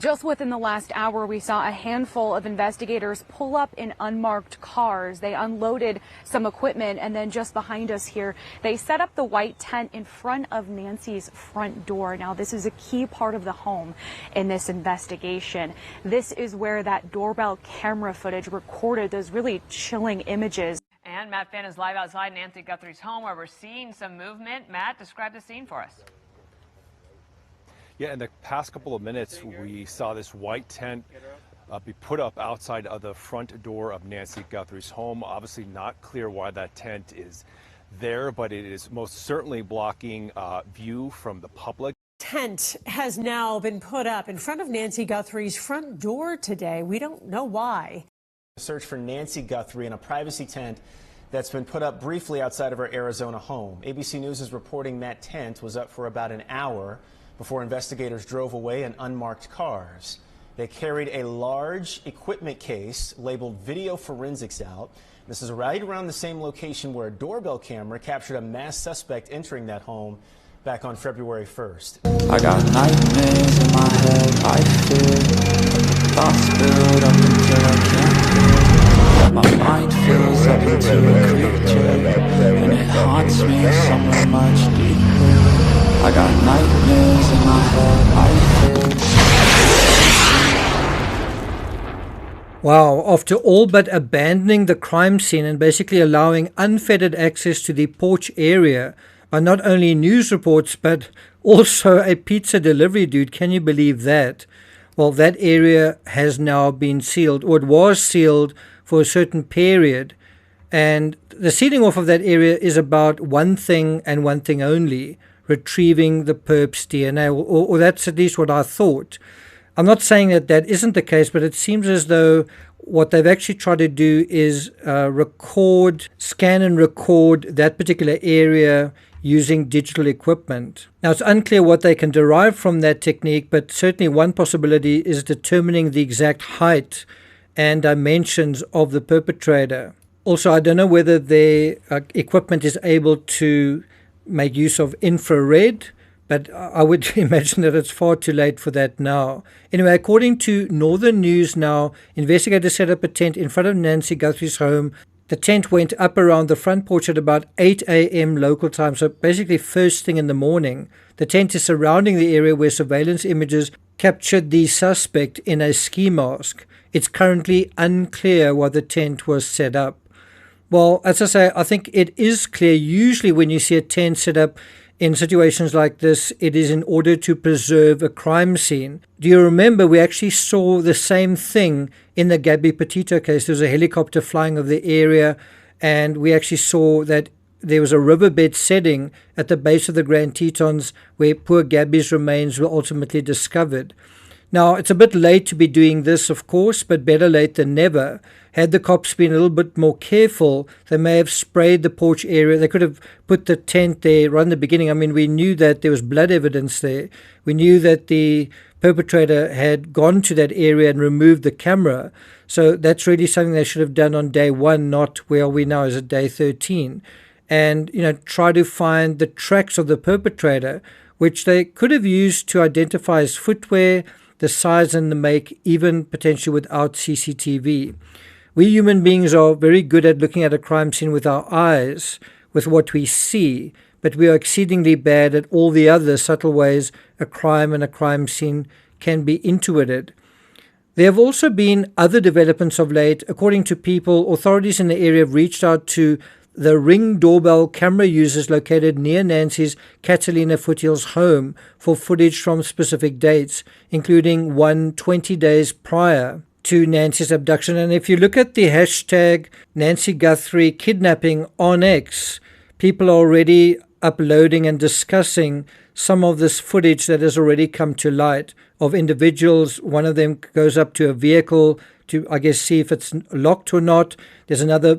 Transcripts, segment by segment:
Just within the last hour, we saw a handful of investigators pull up in unmarked cars. They unloaded some equipment, and then just behind us here, they set up the white tent in front of Nancy's front door. Now, this is a key part of the home in this investigation. This is where that doorbell camera footage recorded those really chilling images. And Matt Finn is live outside Nancy Guthrie's home, where we're seeing some movement. Matt, describe the scene for us. Yeah, in the past couple of minutes, we saw this white tent be put up outside of the front door of Nancy Guthrie's home. Obviously not clear why that tent is there, but it is most certainly blocking view from the public. Tent has now been put up in front of Nancy Guthrie's front door today. We don't know why. Search for Nancy Guthrie in a privacy tent that's been put up briefly outside of her Arizona home. ABC News is reporting that tent was up for about an hour before investigators drove away in unmarked cars. They carried a large equipment case labeled video forensics out. This is right around the same location where a doorbell camera captured a masked suspect entering that home back on February 1st. I got nightmares in my head, I fear. Thoughts build up until I can't. My mind fills up into a creature, and it haunts me somewhere much deeper. I got nightmares in my head, I fear. Wow, after all but abandoning the crime scene and basically allowing unfettered access to the porch area by not only news reports but also a pizza delivery dude, can you believe that? Well, that area has now been sealed, or it was sealed for a certain period, and the sealing off of that area is about one thing and one thing only: retrieving the perp's DNA, or that's at least what I thought. I'm not saying that that isn't the case, but it seems as though what they've actually tried to do is scan and record that particular area using digital equipment. Now, it's unclear what they can derive from that technique, but certainly one possibility is determining the exact height and dimensions of the perpetrator. Also, I don't know whether their equipment is able to make use of infrared, but I would imagine that it's far too late for that now. Anyway, according to Northern News now, investigators set up a tent in front of Nancy Guthrie's home. The tent went up around the front porch at about 8 a.m. local time, so basically first thing in the morning. The tent is surrounding the area where surveillance images captured the suspect in a ski mask. It's currently unclear why the tent was set up. Well, as I say, I think it is clear. Usually when you see a tent set up in situations like this, it is in order to preserve a crime scene. Do you remember we actually saw the same thing in the Gabby Petito case? There was a helicopter flying over the area, and we actually saw that there was a riverbed setting at the base of the Grand Tetons where poor Gabby's remains were ultimately discovered. Now, it's a bit late to be doing this, of course, but better late than never. Had the cops been a little bit more careful, they may have sprayed the porch area. They could have put the tent there right in the beginning. I mean, we knew that there was blood evidence there. We knew that the perpetrator had gone to that area and removed the camera. So that's really something they should have done on day one, not where we now is at day 13. And, try to find the tracks of the perpetrator, which they could have used to identify his footwear, the size and the make, even potentially without CCTV. We human beings are very good at looking at a crime scene with our eyes, with what we see, but we are exceedingly bad at all the other subtle ways a crime and a crime scene can be intuited. There have also been other developments of late. According to people, authorities in the area have reached out to the Ring doorbell camera users located near Nancy's Catalina Foothills home for footage from specific dates, including one 20 days prior to Nancy's abduction. And if you look at the hashtag Nancy Guthrie kidnapping on X, people are already uploading and discussing some of this footage that has already come to light of individuals. One of them goes up to a vehicle to, see if it's locked or not. There's another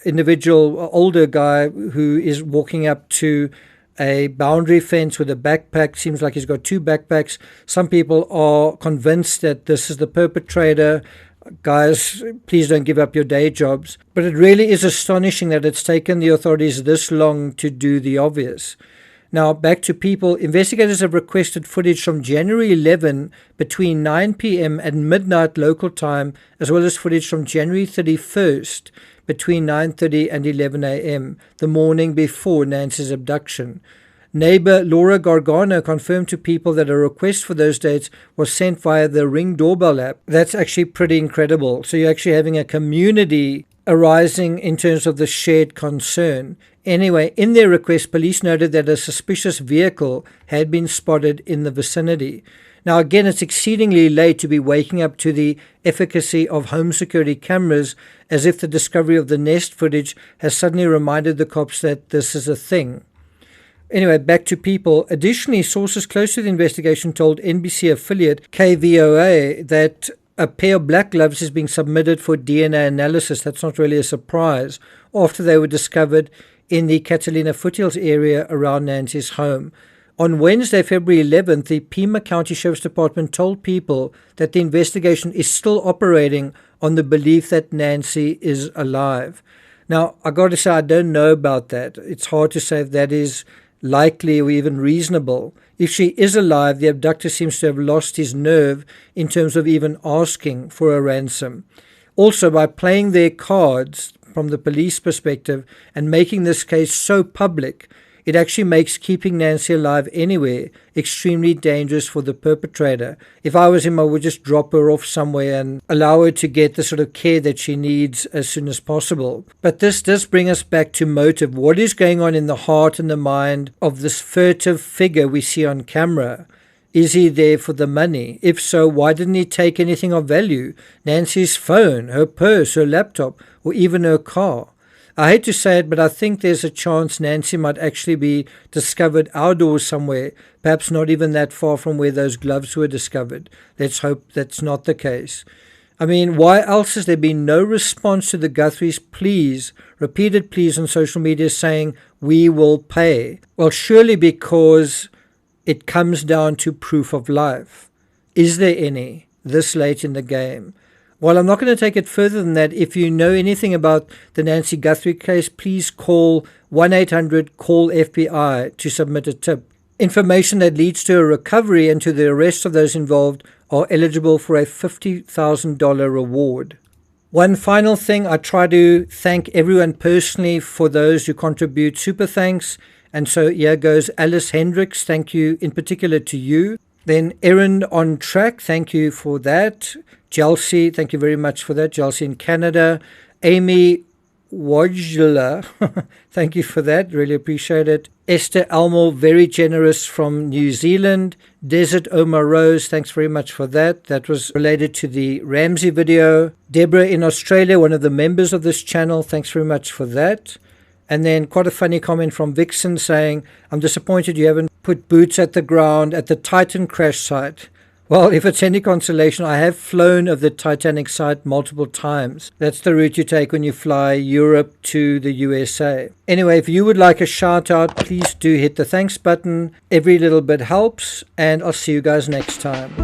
individual, older guy, who is walking up to a boundary fence with a backpack. Seems like he's got two backpacks. Some people are convinced that this is the perpetrator. Guys, please don't give up your day jobs. But it really is astonishing that it's taken the authorities this long to do the obvious. Now, back to people. Investigators have requested footage from January 11 between 9 p.m. and midnight local time, as well as footage from January 31st between 9:30 and 11 a.m., the morning before Nancy's abduction. Neighbor Laura Gargano confirmed to people that a request for those dates was sent via the Ring Doorbell app. That's actually pretty incredible. So you're actually having a community arising in terms of the shared concern. Anyway, in their request, police noted that a suspicious vehicle had been spotted in the vicinity. Now, again, it's exceedingly late to be waking up to the efficacy of home security cameras, as if the discovery of the Nest footage has suddenly reminded the cops that this is a thing. Anyway, back to people. Additionally, sources close to the investigation told NBC affiliate KVOA that a pair of black gloves is being submitted for DNA analysis. That's not really a surprise, after they were discovered in the Catalina Foothills area around Nancy's home. On Wednesday, February 11th, the Pima County Sheriff's Department told people that the investigation is still operating on the belief that Nancy is alive. Now, I got to say, I don't know about that. It's hard to say if that is likely or even reasonable. If she is alive, the abductor seems to have lost his nerve in terms of even asking for a ransom. Also, by playing their cards from the police perspective and making this case so public, it actually makes keeping Nancy alive anywhere extremely dangerous for the perpetrator. If I was him, I would just drop her off somewhere and allow her to get the sort of care that she needs as soon as possible. But this does bring us back to motive. What is going on in the heart and the mind of this furtive figure we see on camera? Is he there for the money? If so, why didn't he take anything of value? Nancy's phone, her purse, her laptop, or even her car? I hate to say it, but I think there's a chance Nancy might actually be discovered outdoors somewhere, perhaps not even that far from where those gloves were discovered. Let's hope that's not the case. I mean, why else has there been no response to the Guthrie's pleas, repeated pleas on social media saying, we will pay? Well, surely because it comes down to proof of life. Is there any this late in the game? Well, I'm not going to take it further than that. If you know anything about the Nancy Guthrie case, please call 1-800-CALL-FBI to submit a tip. Information that leads to a recovery and to the arrest of those involved are eligible for a $50,000 reward. One final thing, I try to thank everyone personally for those who contribute super thanks. And so here goes Alice Hendricks, thank you in particular to you. Then Errand on Track, thank you for that. Chelsea, thank you very much for that. Chelsea in Canada. Amy Wojla, thank you for that. Really appreciate it. Esther Elmo, very generous from New Zealand. Desert Omar Rose, thanks very much for that. That was related to the Ramsey video. Deborah in Australia, one of the members of this channel, thanks very much for that. And then quite a funny comment from Vixen saying, I'm disappointed you haven't put boots at the ground at the Titan crash site. Well, if it's any consolation, I have flown of the Titanic site multiple times. That's the route you take when you fly Europe to the USA. Anyway, if you would like a shout out, please do hit the thanks button. Every little bit helps, and I'll see you guys next time.